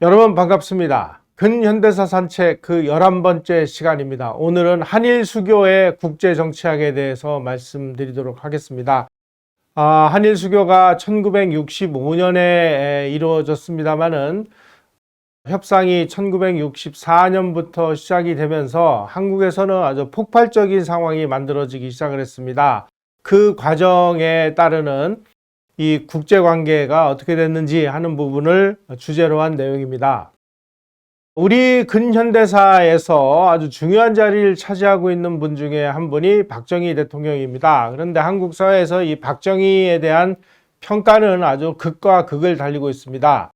여러분 반갑습니다. 근현대사 산책 그 11번째 시간입니다. 오늘은 한일 수교의 국제 정치학에 대해서 말씀드리도록 하겠습니다. 한일 수교가 1965년에 이루어졌습니다마는 협상이 1964년부터 시작이 되면서 한국에서는 아주 폭발적인 상황이 만들어지기 시작을 했습니다. 그 과정에 따르는 이 국제관계가 어떻게 됐는지 하는 부분을 주제로 한 내용입니다. 우리 근현대사에서 아주 중요한 자리를 차지하고 있는 분 중에 한 분이 박정희 대통령입니다. 그런데 한국 사회에서 이 박정희에 대한 평가는 아주 극과 극을 달리고 있습니다.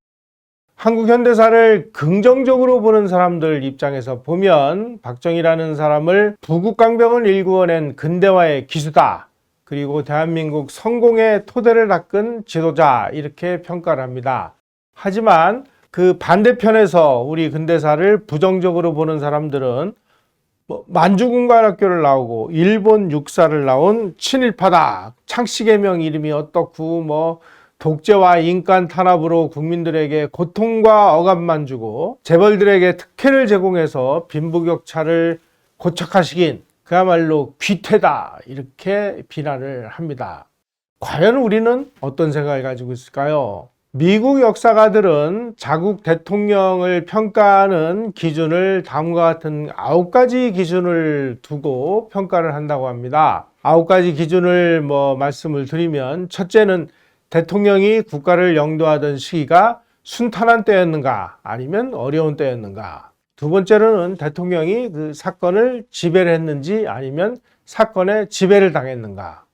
한국 현대사를 긍정적으로 보는 사람들 입장에서 보면 박정희라는 사람을 부국강병을 일구어낸 근대화의 기수다. 그리고 대한민국 성공의 토대를 닦은 지도자, 이렇게 평가를 합니다. 하지만 그 반대편에서 우리 근대사를 부정적으로 보는 사람들은 만주군관학교를 나오고 일본 육사를 나온 친일파다, 창씨개명 이름이 어떻고 독재와 인간 탄압으로 국민들에게 고통과 억압만 주고 재벌들에게 특혜를 제공해서 빈부격차를 고착화시킨 그야말로 귀태다, 이렇게 비난을 합니다. 과연 우리는 어떤 생각을 가지고 있을까요? 미국 역사가들은 자국 대통령을 평가하는 기준을 다음과 같은 9가지 기준을 두고 평가를 한다고 합니다. 9가지 기준을 말씀을 드리면, 첫째는 대통령이 국가를 영도하던 시기가 순탄한 때였는가 아니면 어려운 때였는가. 두 번째로는 대통령이 그 사건을 지배를 했는지 아니면 사건에 지배를 당했는가.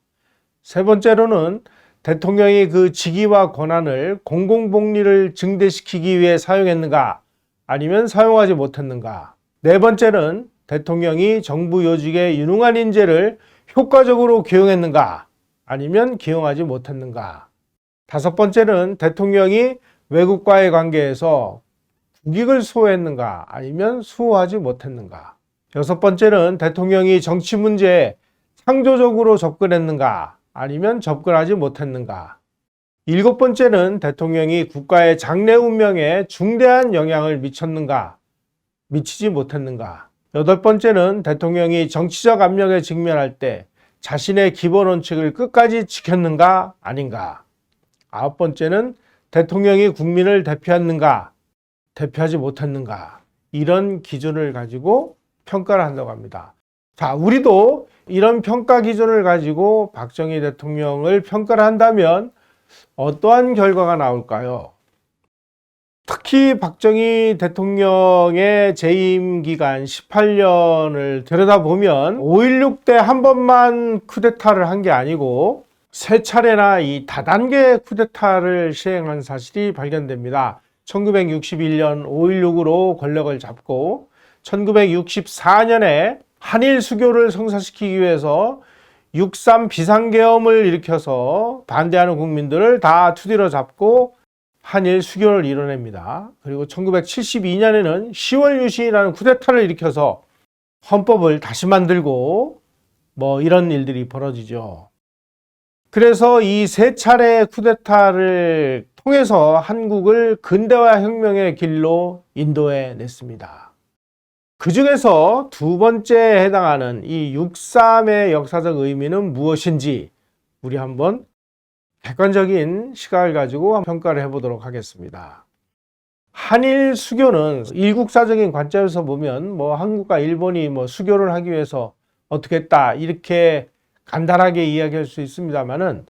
세 번째로는 대통령이 그 직위와 권한을 공공복리를 증대시키기 위해 사용했는가 아니면 사용하지 못했는가. 네 번째는 대통령이 정부 요직에 유능한 인재를 효과적으로 기용했는가 아니면 기용하지 못했는가. 다섯 번째는 대통령이 외국과의 관계에서 국익을 수호했는가 아니면 수호하지 못했는가. 여섯 번째는 대통령이 정치 문제에 창조적으로 접근했는가 아니면 접근하지 못했는가. 일곱 번째는 대통령이 국가의 장래 운명에 중대한 영향을 미쳤는가 미치지 못했는가. 여덟 번째는 대통령이 정치적 압력에 직면할 때 자신의 기본 원칙을 끝까지 지켰는가 아닌가. 아홉 번째는 대통령이 국민을 대표했는가 대표하지 못했는가. 이런 기준을 가지고 평가를 한다고 합니다. 자, 우리도 이런 평가 기준을 가지고 박정희 대통령을 평가를 한다면 어떠한 결과가 나올까요? 특히 박정희 대통령의 재임 기간 18년을 들여다보면 5.16 때 한 번만 쿠데타를 한 게 아니고 세 차례나 이 다단계 쿠데타를 시행한 사실이 발견됩니다. 1961년 5.16으로 권력을 잡고 1964년에 한일 수교를 성사시키기 위해서 6.3 비상계엄을 일으켜서 반대하는 국민들을 다 투디러 잡고 한일 수교를 이뤄냅니다. 그리고 1972년에는 10월 유신이라는 쿠데타를 일으켜서 헌법을 다시 만들고 이런 일들이 벌어지죠. 그래서 이 세 차례 쿠데타를 통해서 한국을 근대화 혁명의 길로 인도해 냈습니다. 그 중에서 두 번째에 해당하는 이 6.3의 역사적 의미는 무엇인지 우리 한번 객관적인 시각을 가지고 평가를 해보도록 하겠습니다. 한일 수교는 일국사적인 관점에서 보면 한국과 일본이 수교를 하기 위해서 어떻게 했다 이렇게 간단하게 이야기할 수 있습니다만은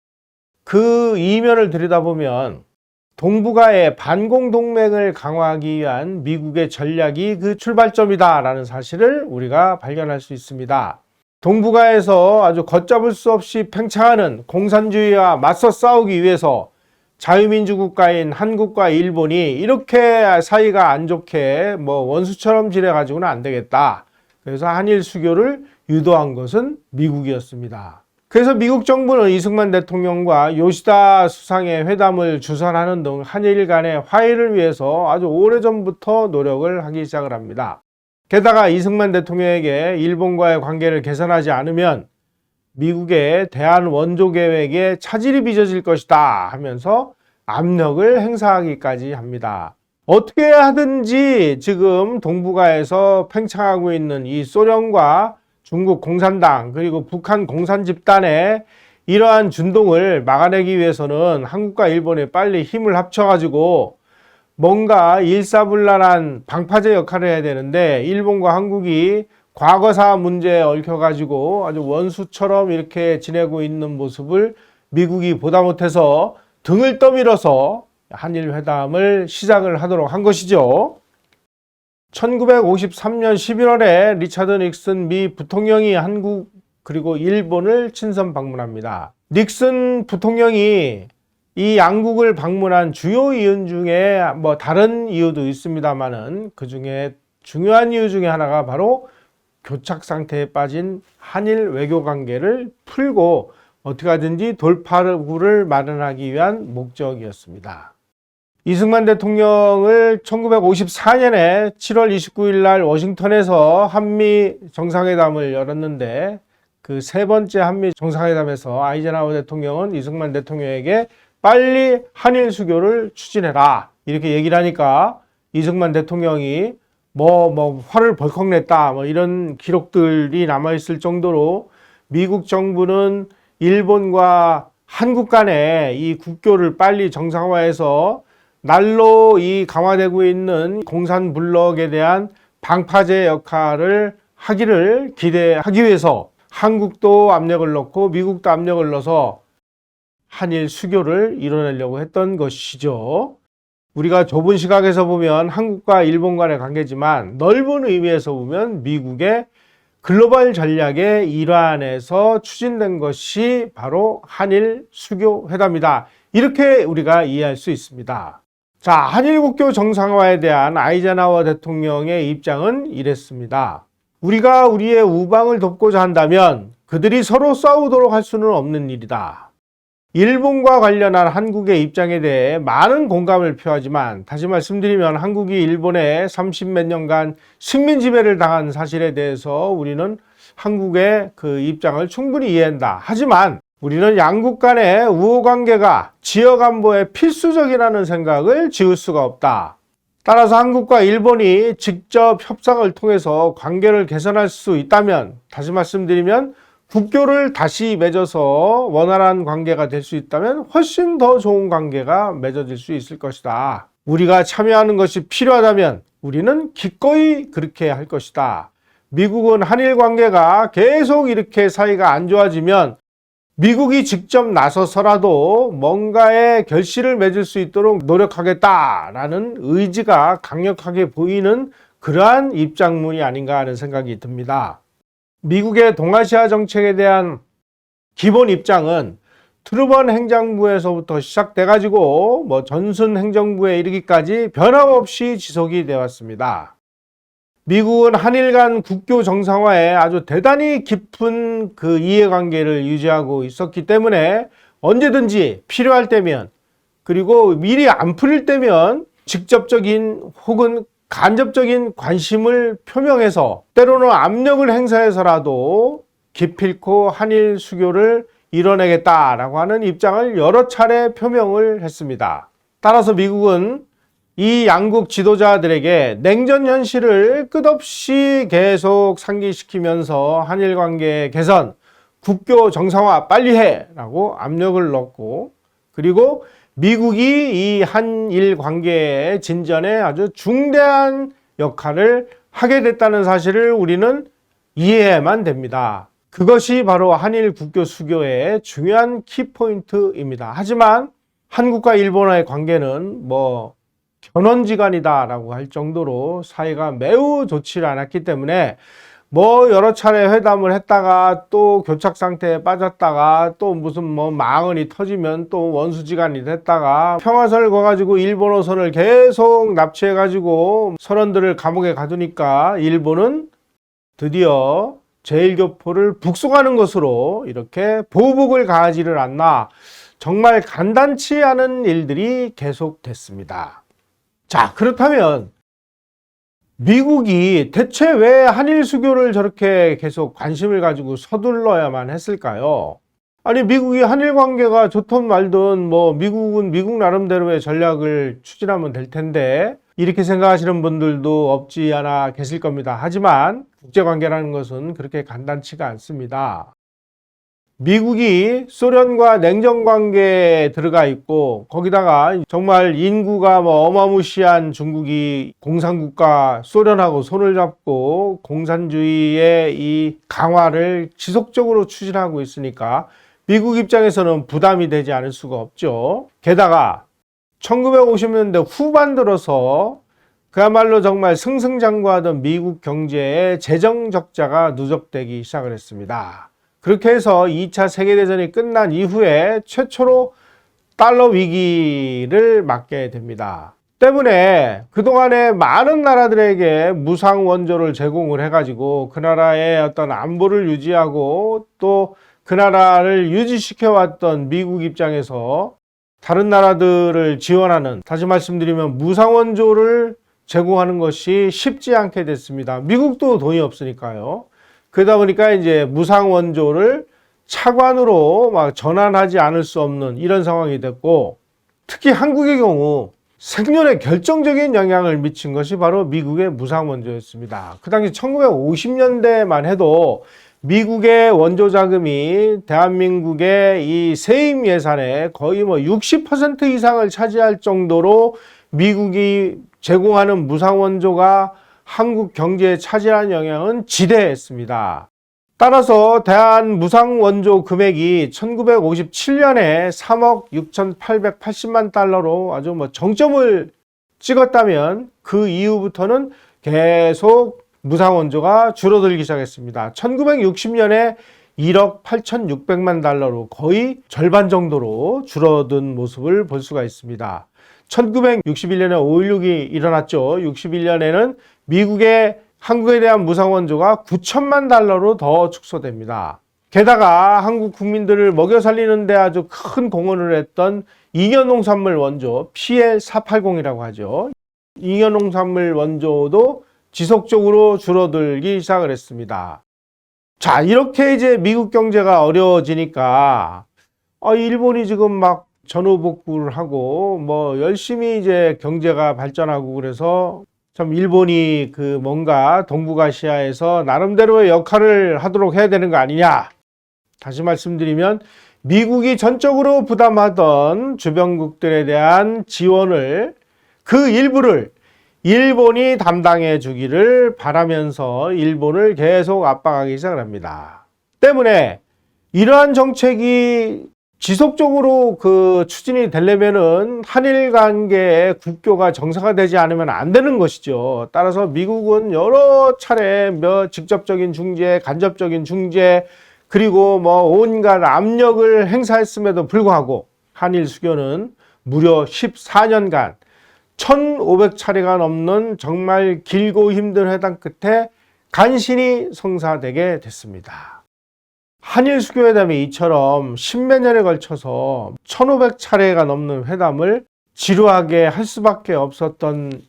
그 이면을 들여다보면 동북아의 반공동맹을 강화하기 위한 미국의 전략이 그 출발점이다라는 사실을 우리가 발견할 수 있습니다. 동북아에서 아주 걷잡을 수 없이 팽창하는 공산주의와 맞서 싸우기 위해서 자유민주 국가인 한국과 일본이 이렇게 사이가 안 좋게 원수처럼 지내가지고는 안 되겠다. 그래서 한일 수교를 유도한 것은 미국이었습니다. 그래서 미국 정부는 이승만 대통령과 요시다 수상의 회담을 주선하는 등 한일 간의 화해를 위해서 아주 오래전부터 노력을 하기 시작을 합니다. 게다가 이승만 대통령에게 일본과의 관계를 개선하지 않으면 미국의 대한 원조 계획에 차질이 빚어질 것이다 하면서 압력을 행사하기까지 합니다. 어떻게 하든지 지금 동북아에서 팽창하고 있는 이 소련과 중국 공산당 그리고 북한 공산 집단의 이러한 준동을 막아내기 위해서는 한국과 일본이 빨리 힘을 합쳐가지고 뭔가 일사불란한 방파제 역할을 해야 되는데, 일본과 한국이 과거사 문제에 얽혀가지고 아주 원수처럼 이렇게 지내고 있는 모습을 미국이 보다 못해서 등을 떠밀어서 한일 회담을 시작을 하도록 한 것이죠. 1953년 11월에 리차드 닉슨 미 부통령이 한국 그리고 일본을 친선 방문합니다. 닉슨 부통령이 이 양국을 방문한 주요 이유 중에 뭐 다른 이유도 있습니다만은 그 중에 중요한 이유 중에 하나가 바로 교착 상태에 빠진 한일 외교 관계를 풀고 어떻게 하든지 돌파구를 마련하기 위한 목적이었습니다. 이승만 대통령을 1954년에 7월 29일 날 워싱턴에서 한미 정상회담을 열었는데, 그 세 번째 한미 정상회담에서 아이젠하워 대통령은 이승만 대통령에게 빨리 한일 수교를 추진해라 이렇게 얘기를 하니까 이승만 대통령이 화를 벌컥 냈다 이런 기록들이 남아있을 정도로 미국 정부는 일본과 한국 간의 이 국교를 빨리 정상화해서 날로 이 강화되고 있는 공산 블록에 대한 방파제 역할을 하기를 기대하기 위해서 한국도 압력을 넣고 미국도 압력을 넣어서 한일 수교를 이뤄내려고 했던 것이죠. 우리가 좁은 시각에서 보면 한국과 일본 간의 관계지만 넓은 의미에서 보면 미국의 글로벌 전략의 일환에서 추진된 것이 바로 한일 수교 회담이다. 이렇게 우리가 이해할 수 있습니다. 자, 한일 국교 정상화에 대한 아이젠하워 대통령의 입장은 이랬습니다. 우리가 우리의 우방을 돕고자 한다면 그들이 서로 싸우도록 할 수는 없는 일이다. 일본과 관련한 한국의 입장에 대해 많은 공감을 표하지만, 다시 말씀드리면 한국이 일본에 30몇 년간 식민 지배를 당한 사실에 대해서 우리는 한국의 그 입장을 충분히 이해한다. 하지만 우리는 양국 간의 우호 관계가 지역 안보에 필수적이라는 생각을 지울 수가 없다. 따라서 한국과 일본이 직접 협상을 통해서 관계를 개선할 수 있다면, 다시 말씀드리면 국교를 다시 맺어서 원활한 관계가 될 수 있다면 훨씬 더 좋은 관계가 맺어질 수 있을 것이다. 우리가 참여하는 것이 필요하다면 우리는 기꺼이 그렇게 할 것이다. 미국은 한일 관계가 계속 이렇게 사이가 안 좋아지면 미국이 직접 나서서라도 뭔가의 결실을 맺을 수 있도록 노력하겠다라는 의지가 강력하게 보이는 그러한 입장문이 아닌가 하는 생각이 듭니다. 미국의 동아시아 정책에 대한 기본 입장은 트루먼 행정부에서부터 시작돼가지고 존슨 행정부에 이르기까지 변함없이 지속이 되어 왔습니다. 미국은 한일 간 국교 정상화에 아주 대단히 깊은 그 이해관계를 유지하고 있었기 때문에 언제든지 필요할 때면, 그리고 미리 안 풀릴 때면 직접적인 혹은 간접적인 관심을 표명해서 때로는 압력을 행사해서라도 기필코 한일 수교를 이뤄내겠다라고 하는 입장을 여러 차례 표명을 했습니다. 따라서 미국은 이 양국 지도자들에게 냉전 현실을 끝없이 계속 상기시키면서 한일 관계 개선, 국교 정상화 빨리 해라고 압력을 넣고, 그리고 미국이 이 한일 관계의 진전에 아주 중대한 역할을 하게 됐다는 사실을 우리는 이해해야만 됩니다. 그것이 바로 한일 국교 수교의 중요한 키포인트입니다. 하지만 한국과 일본과의 관계는 견원지간이다라고 할 정도로 사이가 매우 좋지 않았기 때문에 여러 차례 회담을 했다가 또 교착 상태에 빠졌다가 또 무슨 망언이 터지면 또 원수지간이 됐다가 평화선을 거가지고 일본어선을 계속 납치해가지고 선원들을 감옥에 가두니까 일본은 드디어 제1교포를 북송하는 것으로 이렇게 보복을 가하지를 않나, 정말 간단치 않은 일들이 계속됐습니다. 자, 그렇다면 미국이 대체 왜 한일 수교를 저렇게 계속 관심을 가지고 서둘러야만 했을까요? 아니, 미국이 한일 관계가 좋든 말든 미국은 미국 나름대로의 전략을 추진하면 될 텐데, 이렇게 생각하시는 분들도 없지 않아 계실 겁니다. 하지만 국제관계라는 것은 그렇게 간단치가 않습니다. 미국이 소련과 냉전관계에 들어가 있고 거기다가 정말 인구가 어마무시한 중국이 공산국가 소련하고 손을 잡고 공산주의의 이 강화를 지속적으로 추진하고 있으니까 미국 입장에서는 부담이 되지 않을 수가 없죠. 게다가 1950년대 후반 들어서 그야말로 정말 승승장구하던 미국 경제에 재정 적자가 누적되기 시작을 했습니다. 그렇게 해서 2차 세계대전이 끝난 이후에 최초로 달러 위기를 맞게 됩니다. 때문에 그동안에 많은 나라들에게 무상 원조를 제공을 해가지고 그 나라의 어떤 안보를 유지하고 또 그 나라를 유지시켜왔던 미국 입장에서 다른 나라들을 지원하는, 다시 말씀드리면 무상 원조를 제공하는 것이 쉽지 않게 됐습니다. 미국도 돈이 없으니까요. 그러다 보니까 이제 무상 원조를 차관으로 전환하지 않을 수 없는 이런 상황이 됐고, 특히 한국의 경우 생존에 결정적인 영향을 미친 것이 바로 미국의 무상 원조였습니다. 그 당시 1950년대만 해도 미국의 원조 자금이 대한민국의 이 세임 예산의 거의 60% 이상을 차지할 정도로 미국이 제공하는 무상 원조가 한국 경제에 차지하는 영향은 지대했습니다. 따라서 대한 무상 원조 금액이 1957년에 3억 6,880만 달러로 아주 정점을 찍었다면 그 이후부터는 계속 무상 원조가 줄어들기 시작했습니다. 1960년에 1억 8,600만 달러로 거의 절반 정도로 줄어든 모습을 볼 수가 있습니다. 1961년에 5.16이 일어났죠. 61년에는 미국의 한국에 대한 무상 원조가 9천만 달러로 더 축소됩니다. 게다가 한국 국민들을 먹여 살리는 데 아주 큰 공헌을 했던 잉여농산물 원조 PL480이라고 하죠. 잉여농산물 원조도 지속적으로 줄어들기 시작을 했습니다. 자, 이렇게 이제 미국 경제가 어려워지니까 일본이 지금 전후복구를 하고 열심히 이제 경제가 발전하고 그래서 참 일본이 뭔가 동북아시아에서 나름대로의 역할을 하도록 해야 되는 거 아니냐. 다시 말씀드리면 미국이 전적으로 부담하던 주변국들에 대한 지원을 그 일부를 일본이 담당해 주기를 바라면서 일본을 계속 압박하기 시작을 합니다. 때문에 이러한 정책이 지속적으로 추진이 되려면은 한일 관계의 국교가 정상화되지 않으면 안 되는 것이죠. 따라서 미국은 여러 차례 직접적인 중재, 간접적인 중재, 그리고 온갖 압력을 행사했음에도 불구하고 한일 수교는 무려 14년간 1,500차례가 넘는 정말 길고 힘든 회담 끝에 간신히 성사되게 됐습니다. 한일 수교회담이 이처럼 십몇 년에 걸쳐서 1,500차례가 넘는 회담을 지루하게 할 수밖에 없었던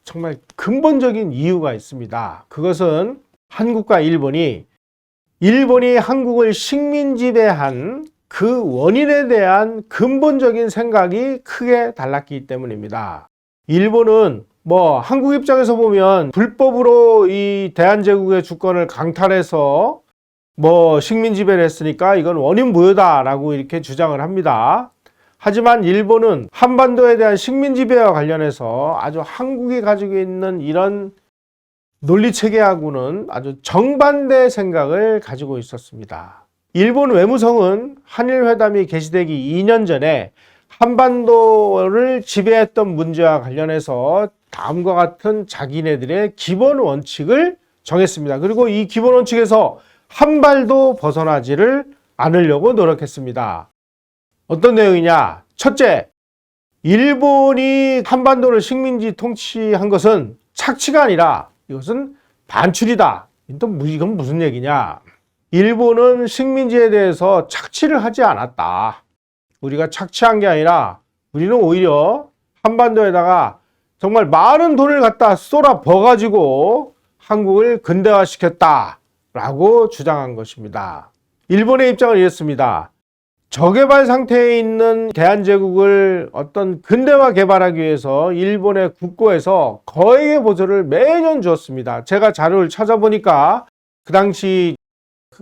정말 근본적인 이유가 있습니다. 그것은 한국과 일본이 한국을 식민 지배한 그 원인에 대한 근본적인 생각이 크게 달랐기 때문입니다. 일본은 한국 입장에서 보면 불법으로 이 대한제국의 주권을 강탈해서 식민 지배를 했으니까 이건 원인 무효다라고 이렇게 주장을 합니다. 하지만 일본은 한반도에 대한 식민 지배와 관련해서 아주 한국이 가지고 있는 이런 논리 체계하고는 아주 정반대 생각을 가지고 있었습니다. 일본 외무성은 한일 회담이 개시되기 2년 전에 한반도를 지배했던 문제와 관련해서 다음과 같은 자기네들의 기본 원칙을 정했습니다. 그리고 이 기본 원칙에서 한 발도 벗어나지를 않으려고 노력했습니다. 어떤 내용이냐? 첫째, 일본이 한반도를 식민지 통치한 것은 착취가 아니라 이것은 반출이다. 이건 무슨 얘기냐? 일본은 식민지에 대해서 착취를 하지 않았다. 우리가 착취한 게 아니라 우리는 오히려 한반도에다가 정말 많은 돈을 갖다 쏟아 부어가지고 한국을 근대화시켰다라고 주장한 것입니다. 일본의 입장을 이랬습니다. 저개발 상태에 있는 대한제국을 어떤 근대화 개발하기 위해서 일본의 국고에서 거액의 보조를 매년 주었습니다. 제가 자료를 찾아보니까 그 당시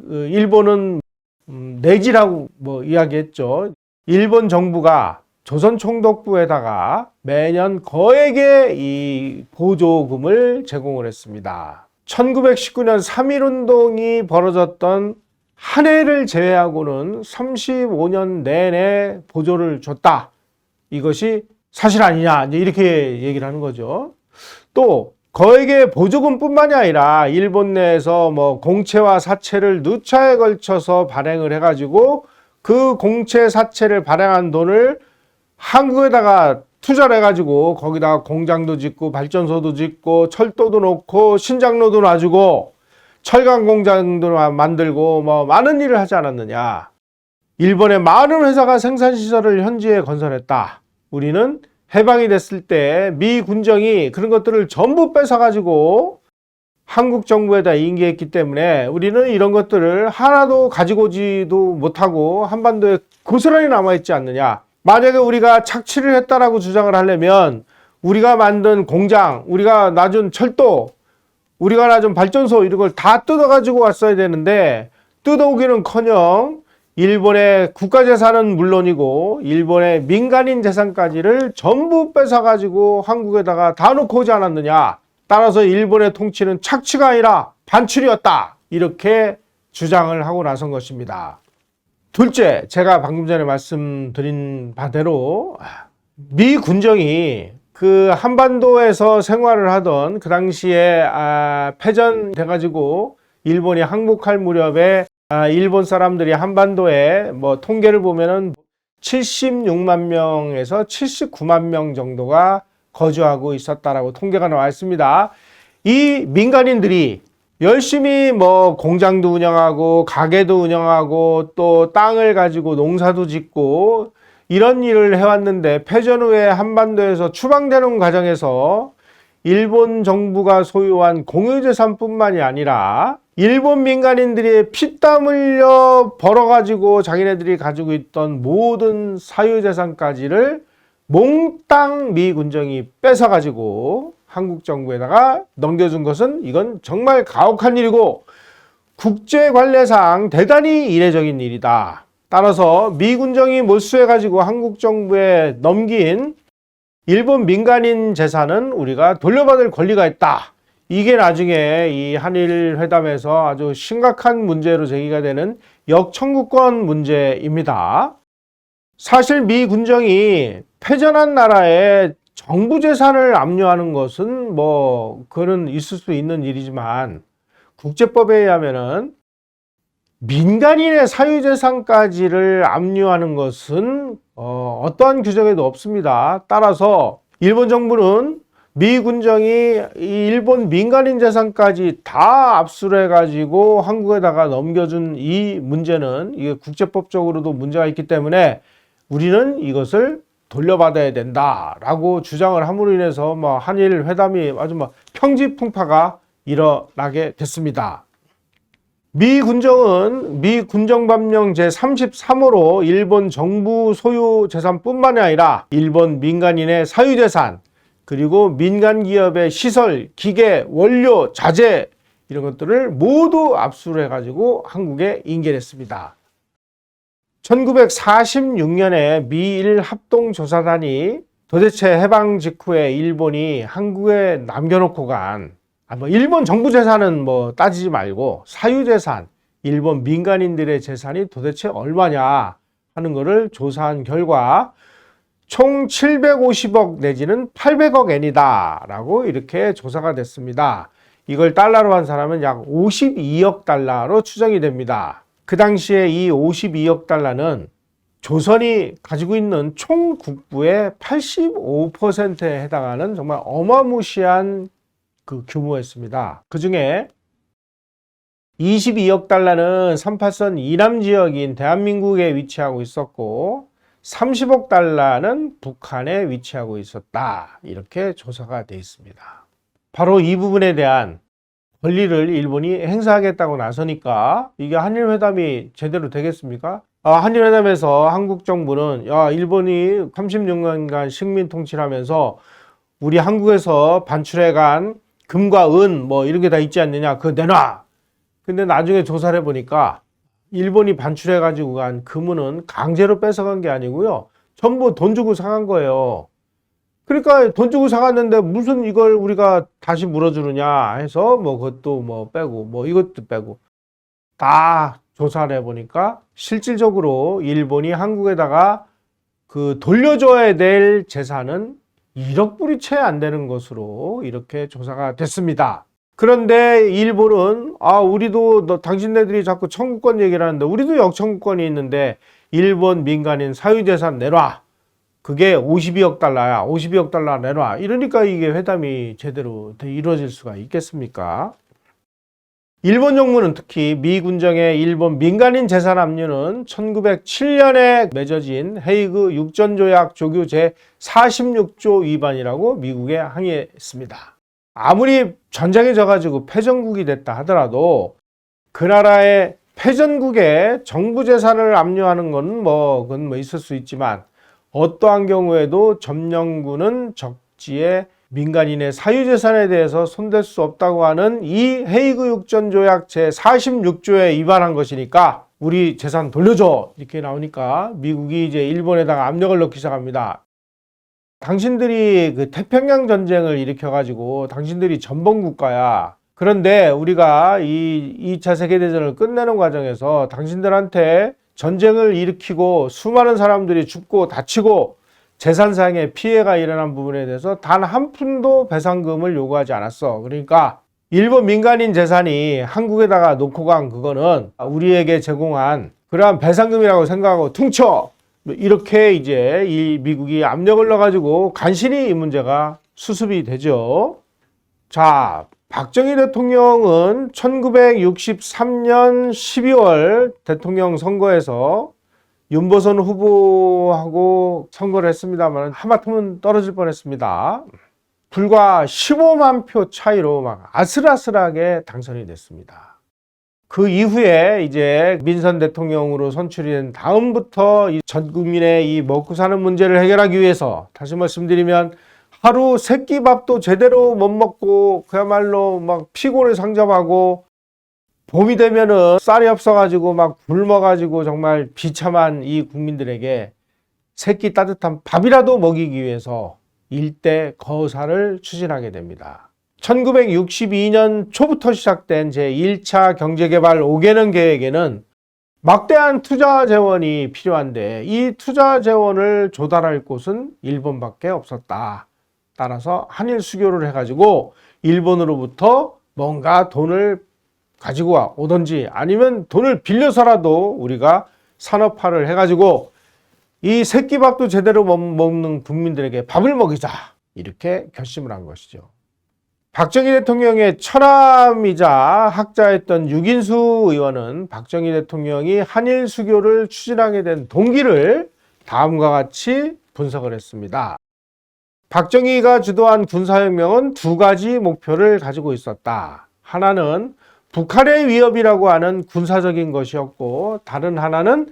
일본은 내지라고 이야기했죠. 일본 정부가 조선총독부에다가 매년 거액의 이 보조금을 제공을 했습니다. 1919년 3.1운동이 벌어졌던 한 해를 제외하고는 35년 내내 보조를 줬다. 이것이 사실 아니냐, 이제 이렇게 얘기를 하는 거죠. 또 거액의 보조금뿐만이 아니라 일본 내에서 공채와 사채를 누차에 걸쳐서 발행을 해가지고 그 공채 사채를 발행한 돈을 한국에다가 투자를 해가지고 거기다가 공장도 짓고 발전소도 짓고 철도도 놓고 신장로도 놔주고 철강 공장도 만들고 많은 일을 하지 않았느냐. 일본의 많은 회사가 생산시설을 현지에 건설했다. 우리는 해방이 됐을 때 미 군정이 그런 것들을 전부 뺏어가지고 한국 정부에다 인계했기 때문에 우리는 이런 것들을 하나도 가지고 오지도 못하고 한반도에 고스란히 남아있지 않느냐. 만약에 우리가 착취를 했다라고 주장을 하려면 우리가 만든 공장, 우리가 놔준 철도, 우리가 놔준 발전소 이런 걸 다 뜯어가지고 왔어야 되는데 뜯어오기는커녕 일본의 국가재산은 물론이고 일본의 민간인 재산까지를 전부 뺏어가지고 한국에다가 다 놓고 오지 않았느냐. 따라서 일본의 통치는 착취가 아니라 반출이었다. 이렇게 주장을 하고 나선 것입니다. 둘째, 제가 방금 전에 말씀드린 바대로 미 군정이 그 한반도에서 생활을 하던 그 당시에 패전돼가지고 일본이 항복할 무렵에 일본 사람들이 한반도에 통계를 보면은 76만 명에서 79만 명 정도가 거주하고 있었다라고 통계가 나와 있습니다. 이 민간인들이 열심히 공장도 운영하고 가게도 운영하고 또 땅을 가지고 농사도 짓고 이런 일을 해왔는데 패전 후에 한반도에서 추방되는 과정에서 일본 정부가 소유한 공유재산뿐만이 아니라 일본 민간인들이 피땀 흘려 벌어가지고 자기네들이 가지고 있던 모든 사유재산까지를 몽땅 미 군정이 뺏어가지고 한국 정부에다가 넘겨준 것은 이건 정말 가혹한 일이고 국제관례상 대단히 이례적인 일이다. 따라서 미 군정이 몰수해가지고 한국 정부에 넘긴 일본 민간인 재산은 우리가 돌려받을 권리가 있다. 이게 나중에 이 한일 회담에서 아주 심각한 문제로 제기가 되는 역청구권 문제입니다. 사실 미 군정이 패전한 나라에 정부 재산을 압류하는 것은 그거는 있을 수 있는 일이지만 국제법에 의하면은 민간인의 사유재산까지를 압류하는 것은 어떠한 규정에도 없습니다. 따라서 일본 정부는 미 군정이 일본 민간인 재산까지 다 압수를 해가지고 한국에다가 넘겨준 이 문제는 이게 국제법적으로도 문제가 있기 때문에 우리는 이것을 돌려받아야 된다라고 주장을 함으로 인해서 한일 회담이 아주 평지풍파가 일어나게 됐습니다. 미 군정은 미 군정법령 제33호로 일본 정부 소유 재산뿐만이 아니라 일본 민간인의 사유재산 그리고 민간 기업의 시설, 기계, 원료, 자재 이런 것들을 모두 압수를 해가지고 한국에 인계했습니다. 1946년에 미일 합동조사단이 도대체 해방 직후에 일본이 한국에 남겨놓고 간 일본 정부 재산은 따지지 말고 사유재산, 일본 민간인들의 재산이 도대체 얼마냐 하는 것을 조사한 결과 총 750억 내지는 800억 엔이다 라고 이렇게 조사가 됐습니다. 이걸 달러로 한 사람은 약 52억 달러로 추정이 됩니다. 그 당시에 이 52억 달러는 조선이 가지고 있는 총 국부의 85%에 해당하는 정말 어마무시한 그 규모였습니다. 그 중에 22억 달러는 38선 이남 지역인 대한민국에 위치하고 있었고 30억 달러는 북한에 위치하고 있었다. 이렇게 조사가 되어 있습니다. 바로 이 부분에 대한 권리를 일본이 행사하겠다고 나서니까 이게 한일회담이 제대로 되겠습니까? 한일회담에서 한국 정부는 일본이 36년간 식민 통치를 하면서 우리 한국에서 반출해간 금과 은 뭐 이런 게 다 있지 않느냐, 그거 내놔. 근데 나중에 조사를 해보니까 일본이 반출해가지고 간 금은 강제로 뺏어간 게 아니고요, 전부 돈 주고 사간 거예요. 그러니까 돈 주고 사갔는데 무슨 이걸 우리가 다시 물어주느냐 해서 뭐 그것도 뭐 빼고 뭐 이것도 빼고 다 조사를 해보니까 실질적으로 일본이 한국에다가 그 돌려줘야 될 재산은 1억 불이 채 안 되는 것으로 이렇게 조사가 됐습니다. 그런데 일본은 우리도 당신네들이 자꾸 청구권 얘기를 하는데 우리도 역청구권이 있는데 일본 민간인 사유재산 내놔. 그게 52억 달러야. 52억 달러 내놔. 이러니까 이게 회담이 제대로 이루어질 수가 있겠습니까? 일본 정부는 특히 미 군정의 일본 민간인 재산 압류는 1907년에 맺어진 헤이그 육전조약 조규 제46조 위반이라고 미국에 항의했습니다. 아무리 전쟁에 져가지고 패전국이 됐다 하더라도 그 나라의 패전국의 정부 재산을 압류하는 건 그건 있을 수 있지만 어떠한 경우에도 점령군은 적지에 민간인의 사유재산에 대해서 손댈 수 없다고 하는 이 헤이그 육전조약 제46조에 위반한 것이니까 우리 재산 돌려줘 이렇게 나오니까 미국이 이제 일본에다가 압력을 넣기 시작합니다. 당신들이 그 태평양 전쟁을 일으켜가지고 당신들이 전범국가야. 그런데 우리가 이 2차 세계대전을 끝내는 과정에서 당신들한테 전쟁을 일으키고 수많은 사람들이 죽고 다치고 재산상의 피해가 일어난 부분에 대해서 단 한 푼도 배상금을 요구하지 않았어. 그러니까 일본 민간인 재산이 한국에다가 놓고 간 그거는 우리에게 제공한 그러한 배상금이라고 생각하고 퉁쳐! 이렇게 이제 이 미국이 압력을 넣어가지고 간신히 이 문제가 수습이 되죠. 자, 박정희 대통령은 1963년 12월 대통령 선거에서 윤보선 후보하고 선거를 했습니다만 하마터면 떨어질 뻔했습니다. 불과 15만 표 차이로 막 아슬아슬하게 당선이 됐습니다. 그 이후에 이제 민선 대통령으로 선출이 된 다음부터 전 국민의 이 먹고 사는 문제를 해결하기 위해서 다시 말씀드리면 하루 새끼밥도 제대로 못 먹고 그야말로 막 피곤을 상접하고 봄이 되면은 쌀이 없어가지고 막 굶어가지고 정말 비참한 이 국민들에게 새끼 따뜻한 밥이라도 먹이기 위해서 일대 거사를 추진하게 됩니다. 1962년 초부터 시작된 제1차 경제개발 5개년 계획에는 막대한 투자 재원이 필요한데 이 투자 재원을 조달할 곳은 일본밖에 없었다. 따라서 한일 수교를 해가지고 일본으로부터 뭔가 돈을 가지고 오든지 아니면 돈을 빌려서라도 우리가 산업화를 해가지고 이 새끼밥도 제대로 못 먹는 국민들에게 밥을 먹이자 이렇게 결심을 한 것이죠. 박정희 대통령의 처남이자 학자였던 유긴수 의원은 박정희 대통령이 한일 수교를 추진하게 된 동기를 다음과 같이 분석을 했습니다. 박정희가 주도한 군사혁명은 두 가지 목표를 가지고 있었다. 하나는 북한의 위협이라고 하는 군사적인 것이었고 다른 하나는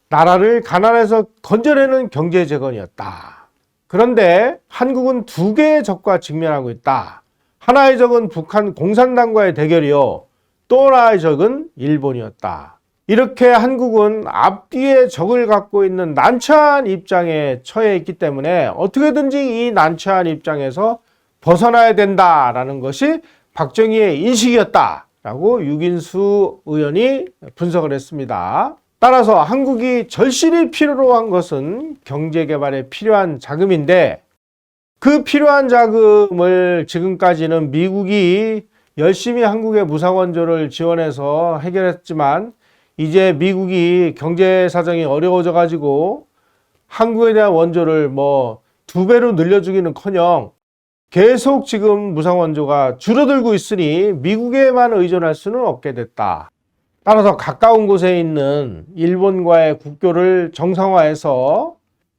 나라를 가난에서 건져내는 경제 재건이었다. 그런데 한국은 두 개의 적과 직면하고 있다. 하나의 적은 북한 공산당과의 대결이요. 또 하나의 적은 일본이었다. 이렇게 한국은 앞뒤에 적을 갖고 있는 난처한 입장에 처해 있기 때문에 어떻게든지 이 난처한 입장에서 벗어나야 된다라는 것이 박정희의 인식이었다라고 유긴수 의원이 분석을 했습니다. 따라서 한국이 절실히 필요로 한 것은 경제개발에 필요한 자금인데 그 필요한 자금을 지금까지는 미국이 열심히 한국의 무상원조를 지원해서 해결했지만 이제 미국이 경제 사정이 어려워져 가지고 한국에 대한 원조를 2배로 늘려주기는커녕 계속 지금 무상원조가 줄어들고 있으니 미국에만 의존할 수는 없게 됐다. 따라서 가까운 곳에 있는 일본과의 국교를 정상화해서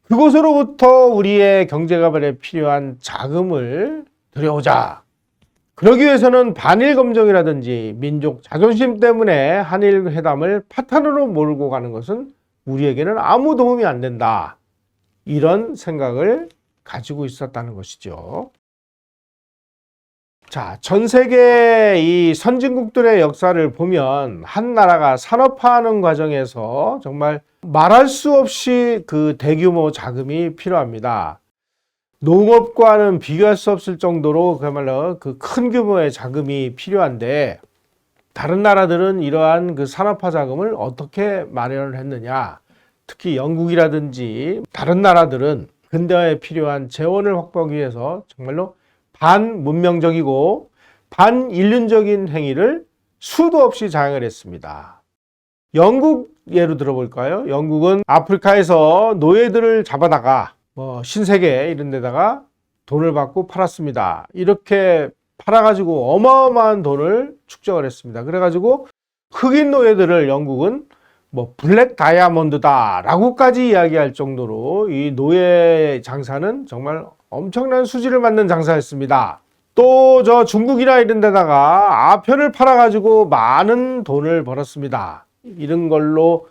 그곳으로부터 우리의 경제개발에 필요한 자금을 들여오자. 그러기 위해서는 반일 검정이라든지 민족 자존심 때문에 한일 회담을 파탄으로 몰고 가는 것은 우리에게는 아무 도움이 안 된다. 이런 생각을 가지고 있었다는 것이죠. 자, 전 세계 이 선진국들의 역사를 보면 한 나라가 산업화하는 과정에서 정말 말할 수 없이 그 대규모 자금이 필요합니다. 농업과는 비교할 수 없을 정도로 그야말로 그 큰 규모의 자금이 필요한데 다른 나라들은 이러한 그 산업화 자금을 어떻게 마련을 했느냐? 특히 영국이라든지 다른 나라들은 근대화에 필요한 재원을 확보하기 위해서 정말로 반문명적이고 반인륜적인 행위를 수도 없이 자행을 했습니다. 영국 예로 들어볼까요? 영국은 아프리카에서 노예들을 잡아다가 신세계 이런 데다가 돈을 받고 팔았습니다. 이렇게 팔아가지고 어마어마한 돈을 축적을 했습니다. 그래가지고 흑인 노예들을 영국은 블랙 다이아몬드다 라고까지 이야기할 정도로 이 노예 장사는 정말 엄청난 수지를 맞는 장사였습니다. 또 저 중국이나 이런 데다가 아편을 팔아가지고 많은 돈을 벌었습니다. 이런 걸로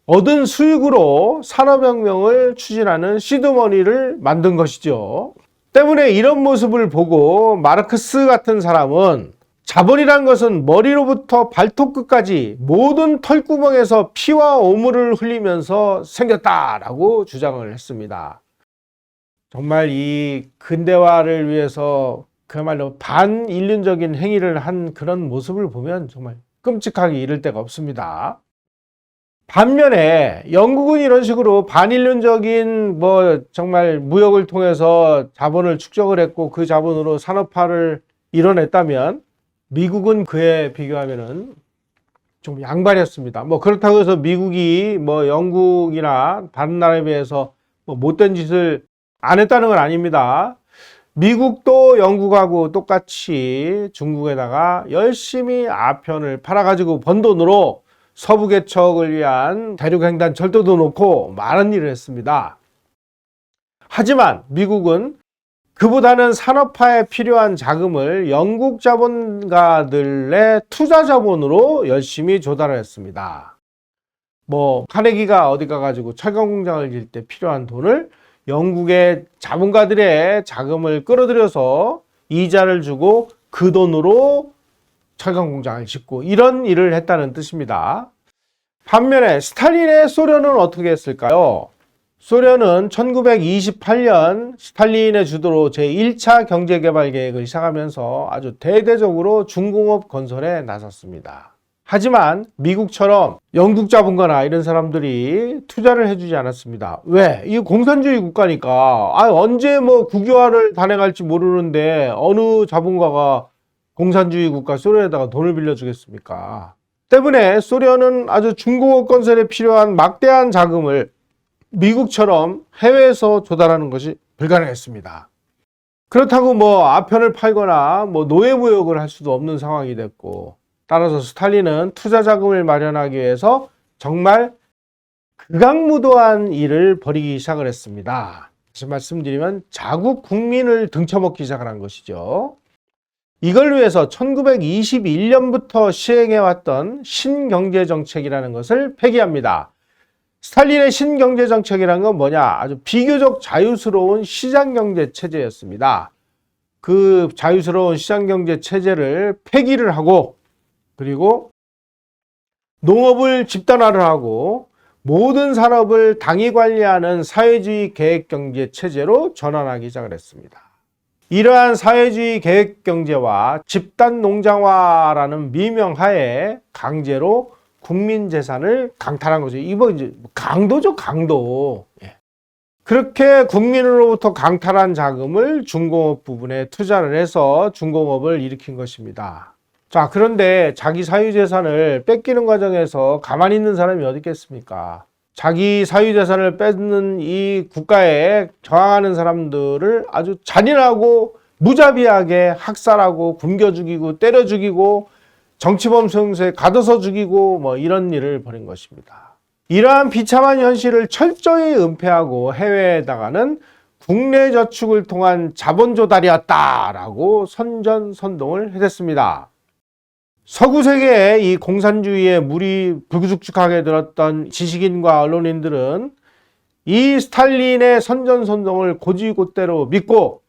얻은 수익으로 산업혁명을 추진하는 시드머니를 만든 것이죠. 때문에 이런 모습을 보고 마르크스 같은 사람은 자본이란 것은 머리로부터 발톱끝까지 모든 털구멍에서 피와 오물을 흘리면서 생겼다라고 주장을 했습니다. 정말 이 근대화를 위해서 그야말로 반인륜적인 행위를 한 그런 모습을 보면 정말 끔찍하게 이를 데가 없습니다. 반면에 영국은 이런 식으로 반인륜적인 정말 무역을 통해서 자본을 축적을 했고 그 자본으로 산업화를 이뤄냈다면 미국은 그에 비교하면은 좀 양반이었습니다. 그렇다고 해서 미국이 영국이나 다른 나라에 비해서 못된 짓을 안 했다는 건 아닙니다. 미국도 영국하고 똑같이 중국에다가 열심히 아편을 팔아가지고 번 돈으로 서부 개척을 위한 대륙횡단 철도도 놓고 많은 일을 했습니다. 하지만 미국은 그보다는 산업화에 필요한 자금을 영국 자본가들의 투자 자본으로 열심히 조달을 했습니다. 카네기가 어디 가가지고 철강 공장을 질 때 필요한 돈을 영국의 자본가들의 자금을 끌어들여서 이자를 주고 그 돈으로 철강 공장을 짓고 이런 일을 했다는 뜻입니다. 반면에 스탈린의 소련은 어떻게 했을까요? 소련은 1928년 스탈린의 주도로 제1차 경제개발 계획을 시작하면서 아주 대대적으로 중공업 건설에 나섰습니다. 하지만 미국처럼 영국 자본가나 이런 사람들이 투자를 해주지 않았습니다. 왜? 이 공산주의 국가니까 언제 국유화를 단행할지 모르는데 어느 자본가가 공산주의 국가 소련에다가 돈을 빌려주겠습니까? 때문에 소련은 아주 중공업 건설에 필요한 막대한 자금을 미국처럼 해외에서 조달하는 것이 불가능했습니다. 그렇다고 아편을 팔거나 노예무역을 할 수도 없는 상황이 됐고 따라서 스탈린은 투자 자금을 마련하기 위해서 정말 극악무도한 일을 벌이기 시작을 했습니다. 다시 말씀드리면 자국 국민을 등쳐먹기 시작을 한 것이죠. 이걸 위해서 1921년부터 시행해왔던 신경제정책이라는 것을 폐기합니다. 스탈린의 신경제정책이라는 건 뭐냐? 아주 비교적 자유스러운 시장경제 체제였습니다. 그 자유스러운 시장경제 체제를 폐기를 하고 그리고 농업을 집단화를 하고 모든 산업을 당이 관리하는 사회주의 계획경제 체제로 전환하기 시작을 했습니다. 이러한 사회주의 계획경제와 집단농장화라는 미명하에 강제로 국민재산을 강탈한 거죠. 이거 이제 강도죠, 강도. 그렇게 국민으로부터 강탈한 자금을 중공업 부분에 투자를 해서 중공업을 일으킨 것입니다. 자, 그런데 자기 사유재산을 뺏기는 과정에서 가만히 있는 사람이 어디 있겠습니까? 자기 사유재산을 뺏는 이 국가에 저항하는 사람들을 아주 잔인하고 무자비하게 학살하고 굶겨 죽이고 때려 죽이고 정치범 수용소에 가둬서 죽이고 이런 일을 벌인 것입니다. 이러한 비참한 현실을 철저히 은폐하고 해외에다가는 국내 저축을 통한 자본 조달이었다라고 선전선동을 해댔습니다. 서구 세계에 이 공산주의에 물이 불쑥죽하게 들었던 지식인과 언론인들은 이 스탈린의 선전선동을 곧이곧대로 믿고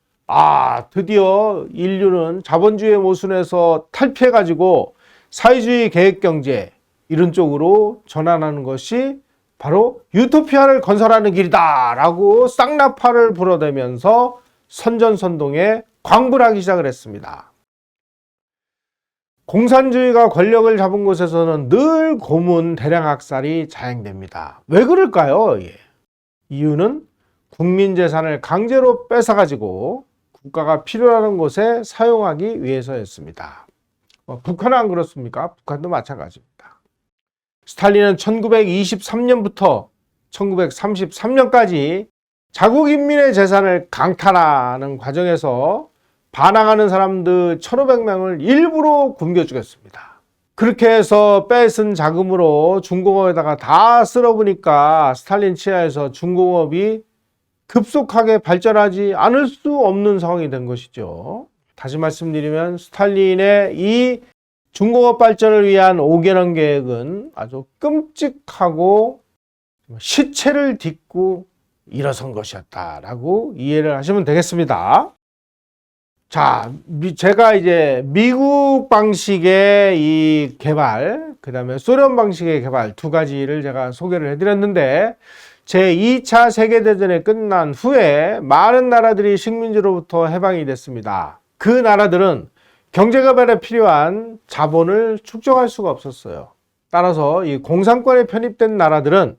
드디어 인류는 자본주의의 모순에서 탈피해가지고 사회주의 계획경제 이런 쪽으로 전환하는 것이 바로 유토피아를 건설하는 길이다 라고 쌍나파를 불어대면서 선전선동에 광분하기 시작을 했습니다. 공산주의가 권력을 잡은 곳에서는 늘 고문, 대량학살이 자행됩니다. 왜 그럴까요? 이유는 국민 재산을 강제로 뺏어가지고 국가가 필요한 곳에 사용하기 위해서였습니다. 북한은 안 그렇습니까? 북한도 마찬가지입니다. 스탈린은 1923년부터 1933년까지 자국 인민의 재산을 강탈하는 과정에서 반항하는 사람들 1,500명을 일부러 굶겨 죽였습니다. 그렇게 해서 뺏은 자금으로 중공업에다가 다 쓸어보니까 스탈린 치하에서 중공업이 급속하게 발전하지 않을 수 없는 상황이 된 것이죠. 다시 말씀드리면 스탈린의 이 중공업 발전을 위한 5개년 계획은 아주 끔찍하고 시체를 딛고 일어선 것이었다라고 이해를 하시면 되겠습니다. 자, 제가 이제 미국 방식의 이 개발, 그 다음에 소련 방식의 개발 두 가지를 제가 소개를 해드렸는데 제2차 세계대전이 끝난 후에 많은 나라들이 식민지로부터 해방이 됐습니다. 그 나라들은 경제개발에 필요한 자본을 축적할 수가 없었어요. 따라서 이 공산권에 편입된 나라들은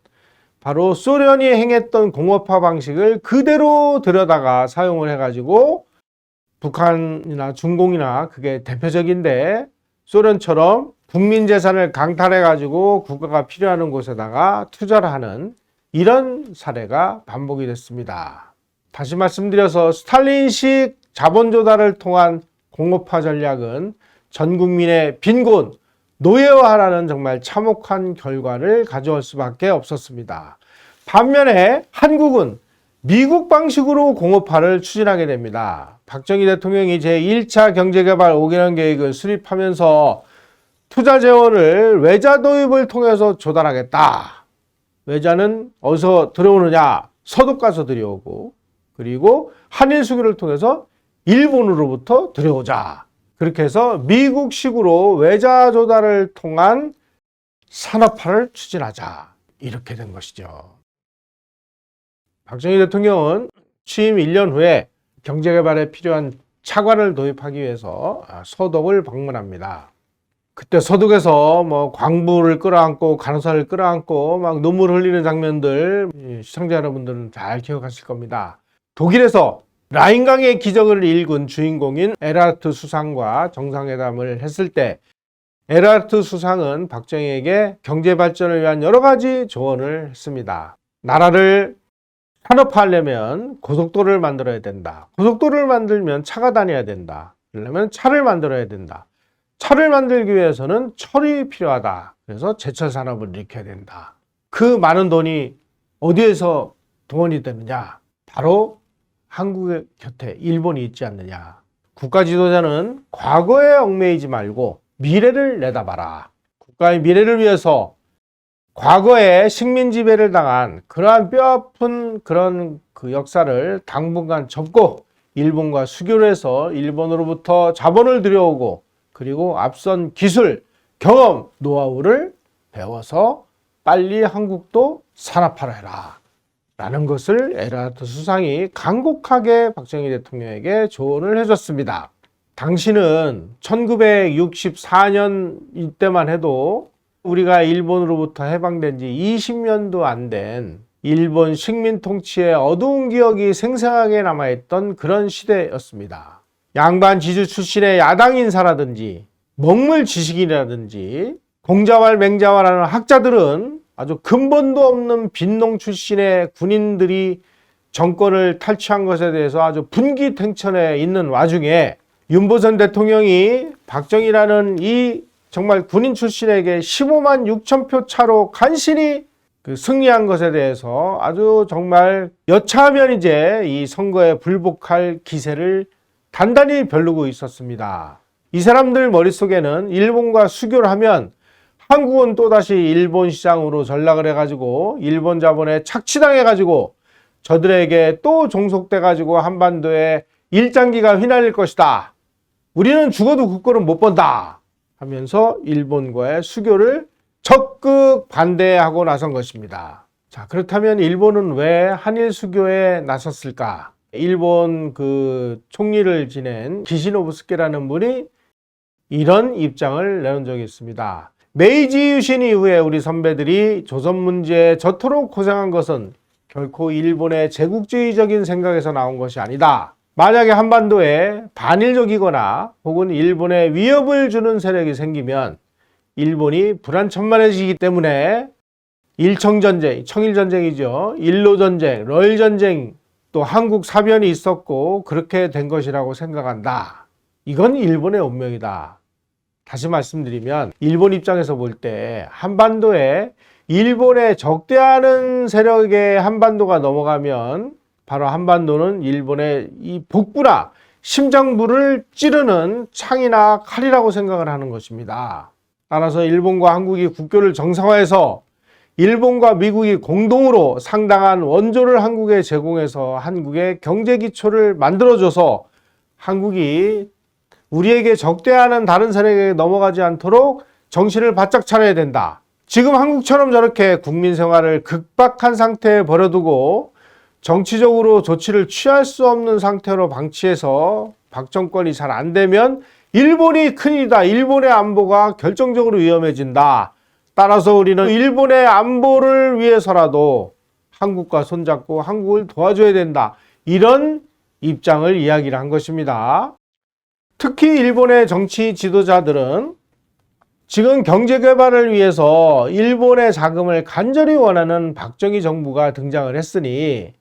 바로 소련이 행했던 공업화 방식을 그대로 들여다가 사용을 해가지고 북한이나 중공이나 그게 대표적인데 소련처럼 국민 재산을 강탈해가지고 국가가 필요한 곳에다가 투자를 하는 이런 사례가 반복이 됐습니다. 다시 말씀드려서 스탈린식 자본 조달을 통한 공업화 전략은 전 국민의 빈곤, 노예화라는 정말 참혹한 결과를 가져올 수밖에 없었습니다. 반면에 한국은 미국 방식으로 공업화를 추진하게 됩니다. 박정희 대통령이 제1차 경제개발 5개년 계획을 수립하면서 투자 재원을 외자 도입을 통해서 조달하겠다. 외자는 어디서 들어오느냐? 서독 가서 들여오고, 그리고 한일 수교를 통해서 일본으로부터 들여오자. 그렇게 해서 미국식으로 외자 조달을 통한 산업화를 추진하자. 이렇게 된 것이죠. 박정희 대통령은 취임 1년 후에 경제개발에 필요한 차관을 도입하기 위해서 서독을 방문합니다. 그때 서독에서 광부를 끌어안고 간호사를 끌어안고 막 눈물 흘리는 장면들 시청자 여러분들은 잘 기억하실 겁니다. 독일에서 라인강의 기적을 읽은 주인공인 에르하르트 수상과 정상회담을 했을 때 에르하르트 수상은 박정희에게 경제 발전을 위한 여러 가지 조언을 했습니다. 나라를 산업화하려면 고속도로를 만들어야 된다. 고속도로를 만들면 차가 다녀야 된다. 그러려면 차를 만들어야 된다. 차를 만들기 위해서는 철이 필요하다. 그래서 제철 산업을 일으켜야 된다. 그 많은 돈이 어디에서 동원이 되느냐? 바로 한국의 곁에 일본이 있지 않느냐. 국가 지도자는 과거에 얽매이지 말고 미래를 내다봐라. 국가의 미래를 위해서 과거에 식민 지배를 당한 그러한 뼈아픈 그런 그 역사를 당분간 접고 일본과 수교를 해서 일본으로부터 자본을 들여오고 그리고 앞선 기술, 경험, 노하우를 배워서 빨리 한국도 산업화를 해라 라는 것을 에르하르트 수상이 간곡하게 박정희 대통령에게 조언을 해줬습니다. 당시는 1964년 이때만 해도 우리가 일본으로부터 해방된 지 20년도 안 된 일본 식민 통치의 어두운 기억이 생생하게 남아있던 그런 시대였습니다. 양반 지주 출신의 야당 인사라든지 먹물 지식인이라든지 공자왈 맹자왈하는 학자들은 아주 근본도 없는 빈농 출신의 군인들이 정권을 탈취한 것에 대해서 아주 분기탱천에 있는 와중에 윤보선 대통령이 박정희라는 이 정말 군인 출신에게 15만 6천 표 차로 간신히 승리한 것에 대해서 아주 정말 여차하면 이제 이 선거에 불복할 기세를 단단히 벼르고 있었습니다. 이 사람들 머릿속에는 일본과 수교를 하면 한국은 또다시 일본 시장으로 전락을 해가지고 일본 자본에 착취당해가지고 저들에게 또 종속돼가지고 한반도에 일장기가 휘날릴 것이다. 우리는 죽어도 국권은 못 번다 하면서 일본과의 수교를 적극 반대하고 나선 것입니다. 자, 그렇다면 일본은 왜 한일 수교에 나섰을까? 일본 그 총리를 지낸 기시노부스케라는 분이 이런 입장을 내놓은 적이 있습니다. 메이지 유신 이후에 우리 선배들이 조선 문제에 저토록 고생한 것은 결코 일본의 제국주의적인 생각에서 나온 것이 아니다. 만약에 한반도에 반일적이거나 혹은 일본에 위협을 주는 세력이 생기면 일본이 불안천만해지기 때문에 일청전쟁, 청일전쟁이죠. 일로전쟁, 러일전쟁, 또 한국 사변이 있었고 그렇게 된 것이라고 생각한다. 이건 일본의 운명이다. 다시 말씀드리면 일본 입장에서 볼 때 한반도에 일본에 적대하는 세력의 한반도가 넘어가면 바로 한반도는 일본의 이 복부나 심장부를 찌르는 창이나 칼이라고 생각을 하는 것입니다. 따라서 일본과 한국이 국교를 정상화해서 일본과 미국이 공동으로 상당한 원조를 한국에 제공해서 한국의 경제 기초를 만들어줘서 한국이 우리에게 적대하는 다른 세력에게 넘어가지 않도록 정신을 바짝 차려야 된다. 지금 한국처럼 저렇게 국민 생활을 극박한 상태에 버려두고 정치적으로 조치를 취할 수 없는 상태로 방치해서 박 정권이 잘 안 되면 일본이 큰일이다. 일본의 안보가 결정적으로 위험해진다. 따라서 우리는 일본의 안보를 위해서라도 한국과 손잡고 한국을 도와줘야 된다. 이런 입장을 이야기를 한 것입니다. 특히 일본의 정치 지도자들은 지금 경제 개발을 위해서 일본의 자금을 간절히 원하는 박정희 정부가 등장을 했으니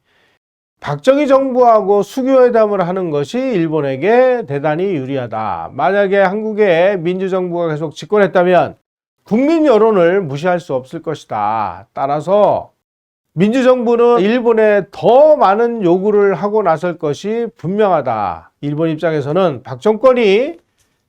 박정희 정부하고 수교회담을 하는 것이 일본에게 대단히 유리하다. 만약에 한국의 민주정부가 계속 집권했다면 국민 여론을 무시할 수 없을 것이다. 따라서 민주정부는 일본에 더 많은 요구를 하고 나설 것이 분명하다. 일본 입장에서는 박 정권이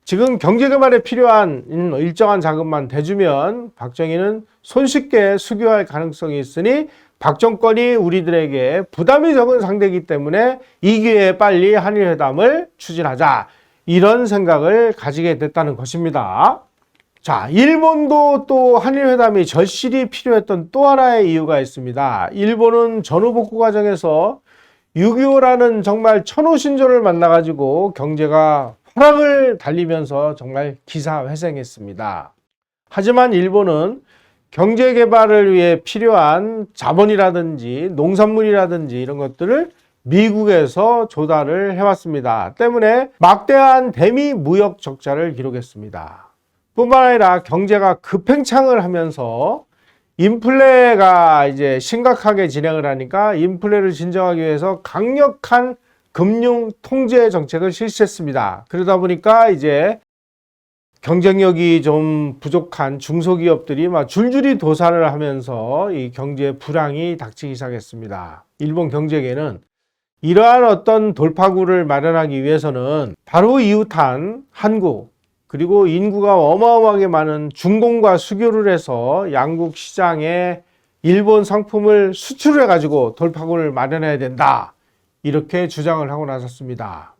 지금 경제개발에 필요한 일정한 자금만 대주면 박정희는 손쉽게 수교할 가능성이 있으니 박 정권이 우리들에게 부담이 적은 상대이기 때문에 이 기회에 빨리 한일회담을 추진하자. 이런 생각을 가지게 됐다는 것입니다. 자, 일본도 또 한일회담이 절실히 필요했던 또 하나의 이유가 있습니다. 일본은 전후복구 과정에서 6.25라는 정말 천호신조를 만나가지고 경제가 하락을 달리면서 정말 기사회생했습니다. 하지만 일본은 경제 개발을 위해 필요한 자본이라든지 농산물이라든지 이런 것들을 미국에서 조달을 해왔습니다. 때문에 막대한 대미 무역 적자를 기록했습니다. 뿐만 아니라 경제가 급팽창을 하면서 인플레가 이제 심각하게 진행을 하니까 인플레를 진정하기 위해서 강력한 금융 통제 정책을 실시했습니다. 그러다 보니까 이제 경쟁력이 좀 부족한 중소기업들이 막 줄줄이 도산을 하면서 이 경제 불황이 닥치기 시작했습니다. 일본 경제계는 이러한 어떤 돌파구를 마련하기 위해서는 바로 이웃한 한국 그리고 인구가 어마어마하게 많은 중공과 수교를 해서 양국 시장에 일본 상품을 수출을 해가지고 돌파구를 마련해야 된다. 이렇게 주장을 하고 나섰습니다.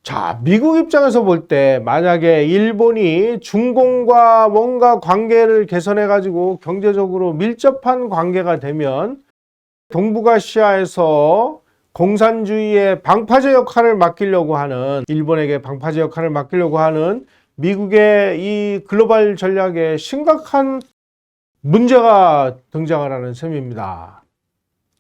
자, 미국 입장에서 볼 때 만약에 일본이 중공과 뭔가 관계를 개선해가지고 경제적으로 밀접한 관계가 되면 동북아시아에서 공산주의의 방파제 역할을 맡기려고 하는 일본에게 방파제 역할을 맡기려고 하는 미국의 이 글로벌 전략에 심각한 문제가 등장을 하는 셈입니다.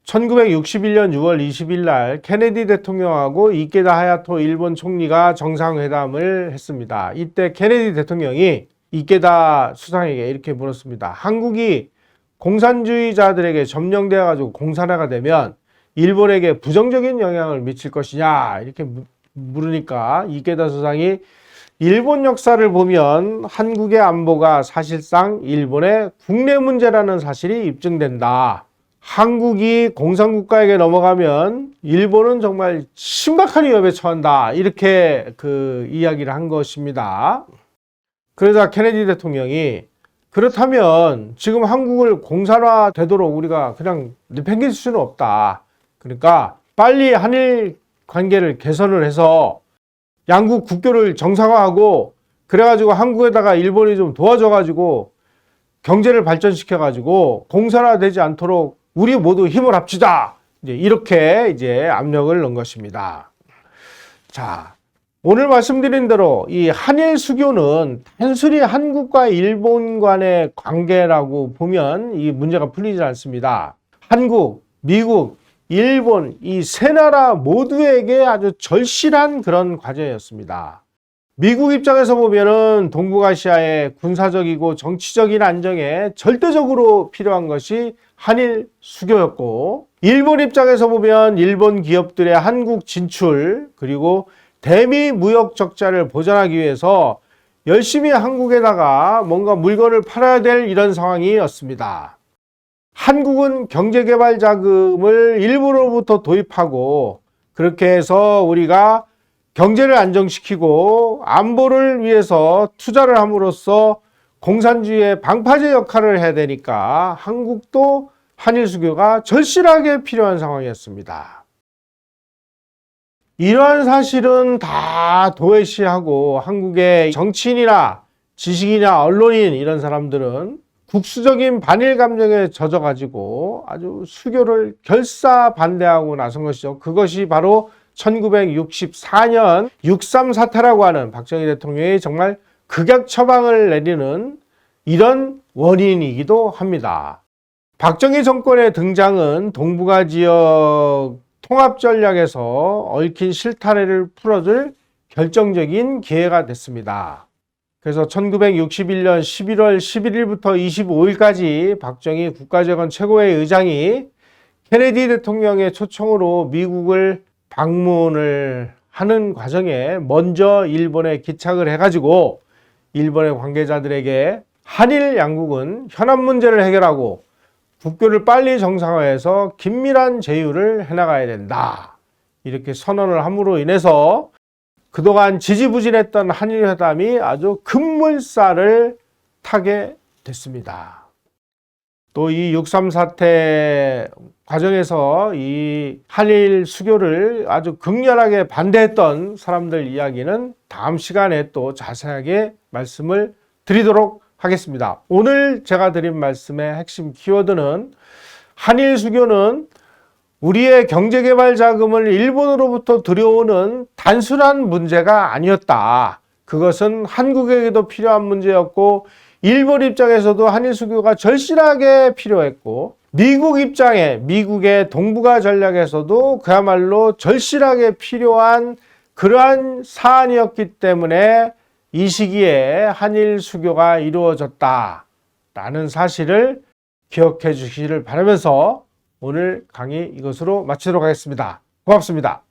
1961년 6월 20일 날 케네디 대통령하고 이케다 하야토 일본 총리가 정상회담을 했습니다. 이때 케네디 대통령이 이케다 수상에게 이렇게 물었습니다. 한국이 공산주의자들에게 점령되어 가지고 공산화가 되면 일본에게 부정적인 영향을 미칠 것이냐 이렇게 물으니까 이케다 수상이 일본 역사를 보면 한국의 안보가 사실상 일본의 국내 문제라는 사실이 입증된다. 한국이 공산국가에게 넘어가면 일본은 정말 심각한 위협에 처한다. 이렇게 이야기를 한 것입니다. 그러자 케네디 대통령이 그렇다면 지금 한국을 공산화 되도록 우리가 그냥 내팽개칠 수는 없다. 그러니까 빨리 한일 관계를 개선을 해서 양국 국교를 정상화하고 그래가지고 한국에다가 일본이 좀 도와줘가지고 경제를 발전시켜가지고 공산화되지 않도록 우리 모두 힘을 합치자. 이렇게 압력을 넣은 것입니다. 자, 오늘 말씀드린 대로 이 한일 수교는 단순히 한국과 일본 간의 관계라고 보면 이 문제가 풀리지 않습니다. 한국, 미국, 일본 이 세 나라 모두에게 아주 절실한 그런 과제였습니다. 미국 입장에서 보면은 동북아시아의 군사적이고 정치적인 안정에 절대적으로 필요한 것이 한일 수교였고, 일본 입장에서 보면 일본 기업들의 한국 진출 그리고 대미 무역 적자를 보전하기 위해서 열심히 한국에다가 뭔가 물건을 팔아야 될 이런 상황이었습니다. 한국은 경제개발 자금을 일본으로부터 도입하고 그렇게 해서 우리가 경제를 안정시키고 안보를 위해서 투자를 함으로써 공산주의의 방파제 역할을 해야 되니까 한국도 한일 수교가 절실하게 필요한 상황이었습니다. 이러한 사실은 다 도외시하고 한국의 정치인이나 지식인이나 언론인 이런 사람들은 국수적인 반일 감정에 젖어가지고 아주 수교를 결사 반대하고 나선 것이죠. 그것이 바로 1964년 6.3 사태라고 하는 박정희 대통령이 정말 극약 처방을 내리는 이런 원인이기도 합니다. 박정희 정권의 등장은 동북아 지역 통합 전략에서 얽힌 실타래를 풀어줄 결정적인 기회가 됐습니다. 그래서 1961년 11월 11일부터 25일까지 박정희 국가재건 최고회 의장이 케네디 대통령의 초청으로 미국을 방문을 하는 과정에 먼저 일본에 기착을 해가지고 일본의 관계자들에게 한일 양국은 현안 문제를 해결하고 국교를 빨리 정상화해서 긴밀한 제휴를 해나가야 된다. 이렇게 선언을 함으로 인해서 그동안 지지부진했던 한일회담이 아주 급물살을 타게 됐습니다. 또 이 6.3 사태 과정에서 이 한일 수교를 아주 극렬하게 반대했던 사람들 이야기는 다음 시간에 또 자세하게 말씀을 드리도록 하겠습니다. 오늘 제가 드린 말씀의 핵심 키워드는 한일 수교는 우리의 경제개발 자금을 일본으로부터 들여오는 단순한 문제가 아니었다. 그것은 한국에게도 필요한 문제였고 일본 입장에서도 한일 수교가 절실하게 필요했고 미국 입장에 미국의 동북아 전략에서도 그야말로 절실하게 필요한 그러한 사안이었기 때문에 이 시기에 한일 수교가 이루어졌다라는 사실을 기억해 주시기를 바라면서 오늘 강의 이것으로 마치도록 하겠습니다. 고맙습니다.